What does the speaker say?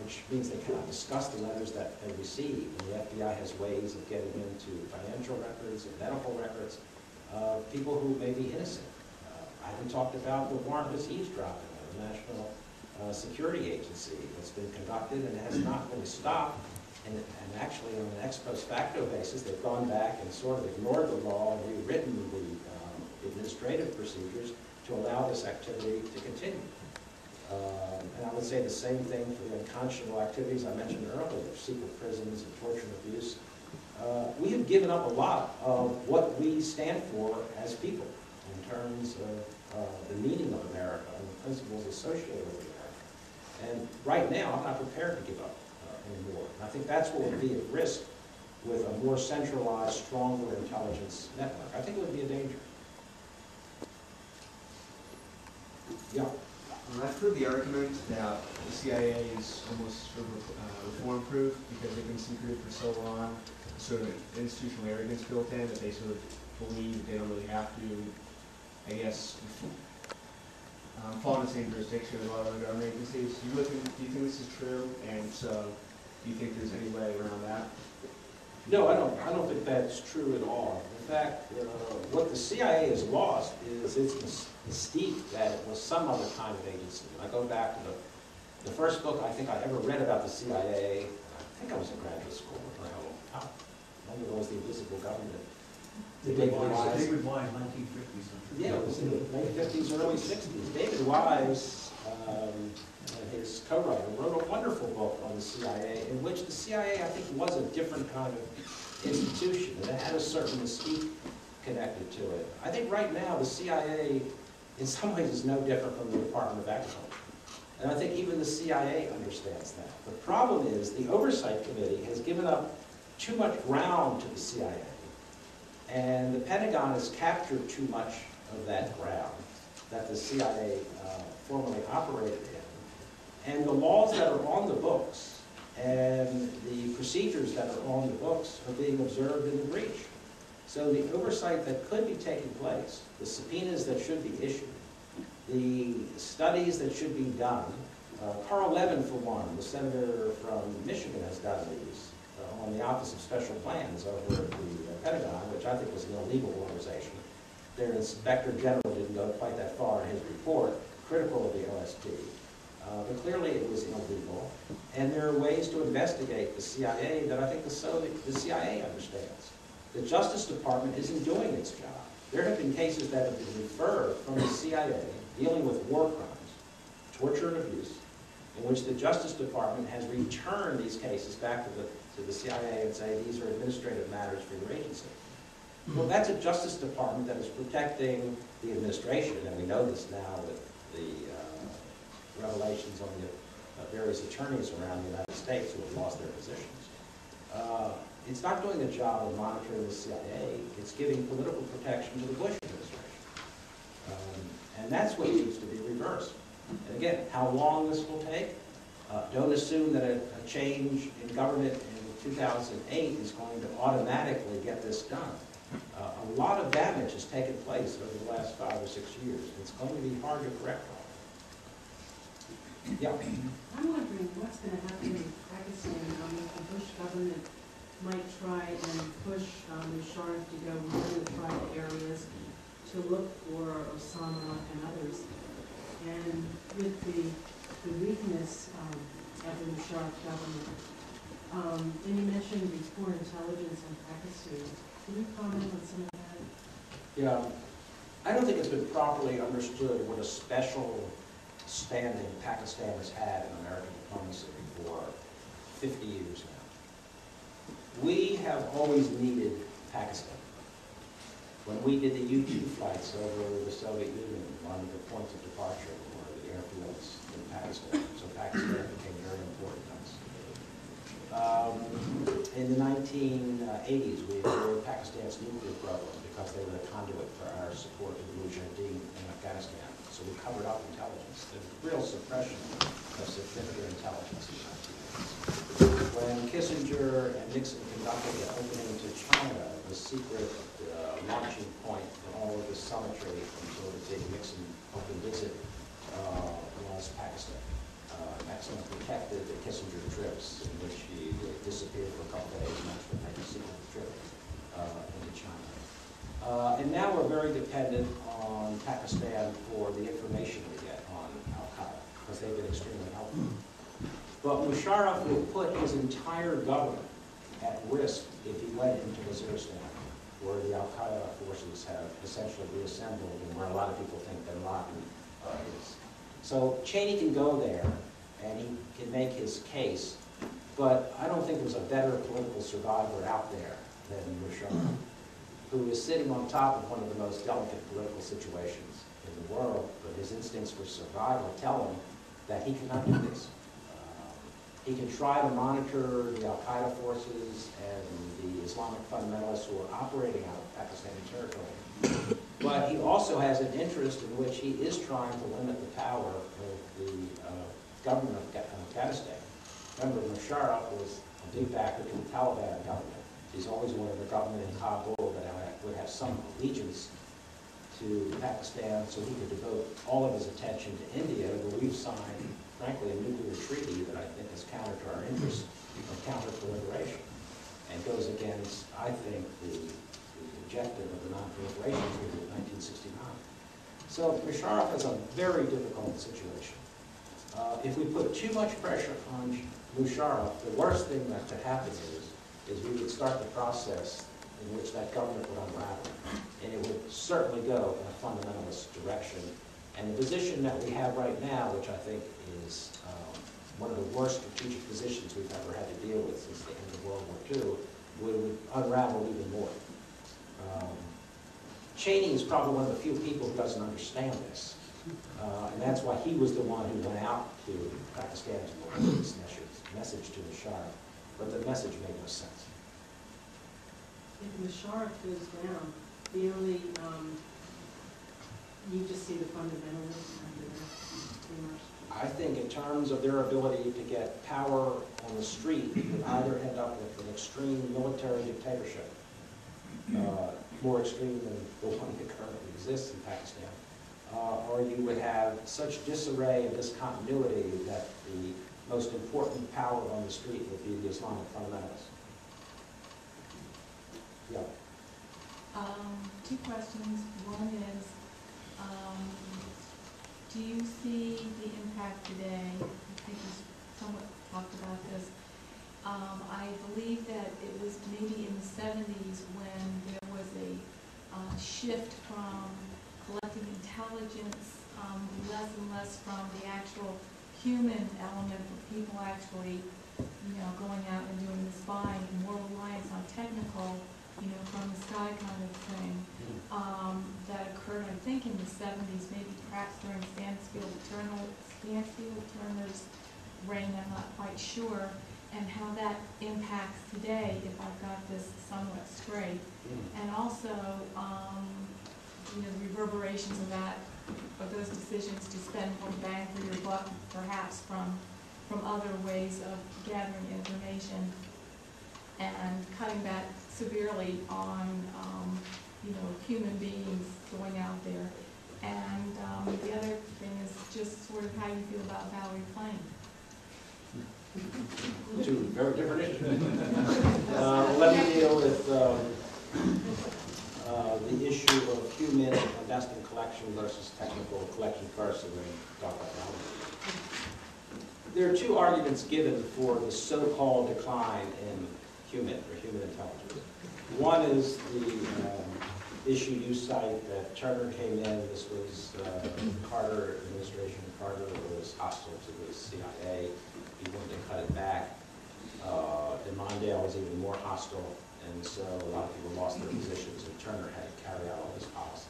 which means they cannot discuss the letters that they receive. And the FBI has ways of getting into financial records and medical records of people who may be innocent. I haven't talked about the warrantless eavesdropping of the National Security Agency that's been conducted and has not really stopped. And actually, on an ex post facto basis, they've gone back and sort of ignored the law and rewritten the administrative procedures to allow this activity to continue. And I would say the same thing for the unconscionable activities I mentioned earlier, secret prisons and torture and abuse. We have given up a lot of what we stand for as people in terms of the meaning of America and the principles associated with America. And right now, I'm not prepared to give up anymore. And I think that's what would be at risk with a more centralized, stronger intelligence network. I think it would be a danger. Yeah. I've heard the argument that the CIA is almost sort of reform-proof because they've been secretive for so long. Sort of an institutional arrogance built in that they sort of believe that they don't really have to, I guess, fall in the same jurisdiction as a lot of other government agencies. Do you think this is true? And so, do you think there's any way around that? No, I don't think that's true at all. In fact, what the CIA has lost is its mystique that it was some other kind of agency. I go back to the first book I think I ever read about the CIA. I think I was in graduate school. I think it was The Invisible Government. David Wise, 1950s. Yeah, it was in the late 50s, early 60s. David Wise, his co-writer, wrote a wonderful book on the CIA in which the CIA, I think, was a different kind of institution, and it had a certain mystique connected to it. I think right now the CIA, in some ways, is no different from the Department of Agriculture. And I think even the CIA understands that. The problem is the Oversight Committee has given up too much ground to the CIA, and the Pentagon has captured too much of that ground that the CIA formerly operated in. And the laws that are on the books and the procedures that are on the books are being observed in the breach. So the oversight that could be taking place, the subpoenas that should be issued, the studies that should be done, Carl Levin, for one, the senator from Michigan, has done these on the Office of Special Plans over at the Pentagon, which I think was an illegal organization. Their inspector general didn't go quite that far in his report, critical of the OSP. But clearly it was illegal. And there are ways to investigate the CIA that I think the CIA understands. The Justice Department isn't doing its job. There have been cases that have been referred from the CIA dealing with war crimes, torture and abuse, in which the Justice Department has returned these cases back to the CIA and say, these are administrative matters for your agency. Well, that's a Justice Department that is protecting the administration, and we know this now with the revelations on the various attorneys around the United States who have lost their positions. It's not doing a job of monitoring the CIA, it's giving political protection to the Bush administration. And that's what needs to be reversed. And again, how long this will take, don't assume that a change in government in 2008 is going to automatically get this done. A lot of damage has taken place over the last 5 or 6 years. It's going to be hard to correct all. Yeah. I'm wondering what's going to happen in Pakistan if the Bush government might try and push Musharraf to go into the tribal areas to look for Osama and others. And with the weakness of the Musharraf government, then you mentioned the foreign intelligence in Pakistan. Can you comment on some of that? Yeah. I don't think it's been properly understood what a special standing Pakistan has had in American diplomacy for 50 years now. We have always needed Pakistan. When we did the U-2 flights over the Soviet Union, one of the points of departure were the airfields in Pakistan. So Pakistan became very important to us. In the 1980s, we ignored Pakistan's nuclear program because they were the conduit for our support of the Mujahideen in Afghanistan. So we covered up intelligence. There was real suppression of significant intelligence in the 1980s. When Kissinger and Nixon conducted the opening to China, the secret launching point for all of this summitry until the big Nixon open visit was Pakistan. Nixon protected the Kissinger trips in which he disappeared for a couple of days and actually made a secret trip into China. And now we're very dependent on Pakistan for the information we get on al-Qaeda, because they've been extremely helpful. But Musharraf will put his entire government at risk if he went into Waziristan, where the al-Qaeda forces have essentially reassembled and where a lot of people think bin Laden is. So Cheney can go there and he can make his case, but I don't think there's a better political survivor out there than Musharraf, who is sitting on top of one of the most delicate political situations in the world, but his instincts for survival tell him that he cannot do this. He can try to monitor the al-Qaeda forces and the Islamic fundamentalists who are operating out of Pakistani territory. But he also has an interest in which he is trying to limit the power of the government of Afghanistan. Remember, Musharraf was a big backer in the Taliban government. He's always wanted a government in Kabul that would have some allegiance to Pakistan, so he could devote all of his attention to India, where we've signed, frankly, a nuclear treaty that I think is counter to our interests and counter proliferation, and goes against, I think, the objective of the Non-Proliferation Treaty of 1969. So Musharraf has a very difficult situation. If we put too much pressure on Musharraf, the worst thing that could happen is we would start the process in which that government would unravel, and it would certainly go in a fundamentalist direction. And the position that we have right now, which I think is one of the worst strategic positions we've ever had to deal with since the end of World War II, would unravel even more. Cheney is probably one of the few people who doesn't understand this, and that's why he was the one who went out to Pakistan to deliver this message to Musharraf, but the message made no sense. If Musharraf goes down, the only, you just see the fundamentalists under that. I think in terms of their ability to get power on the street, you would either end up with an extreme military dictatorship, more extreme than the one that currently exists in Pakistan, or you would have such disarray and discontinuity that the most important power on the street would be the Islamic fundamentalists. Yeah. Two questions. One is, do you see the impact today? I think you somewhat talked about this. I believe that it was maybe in the 70s when there was a shift from collecting intelligence, less and less from the actual human element of people actually, going out and doing the spying, and more reliance on technical, from the sky kind of thing, that occurred, I think, in the 70s, maybe perhaps during Stansfield Turner's reign, I'm not quite sure, and how that impacts today, if I've got this somewhat straight. And also, the reverberations of those decisions to spend more bang for your buck, perhaps from other ways of gathering information, and cutting back severely on, human beings going out there. And the other thing is just sort of how you feel about Valerie Plame. Two very different issues. Let me deal with the issue of human clandestine collection versus technical collection first, and then talk about that. There are two arguments given for the so-called decline in human intelligence. One is the issue you cite that Turner came in. This was Carter administration. Carter was hostile to the CIA. He wanted to cut it back. And Mondale was even more hostile, and so a lot of people lost their positions, and Turner had to carry out all this policy.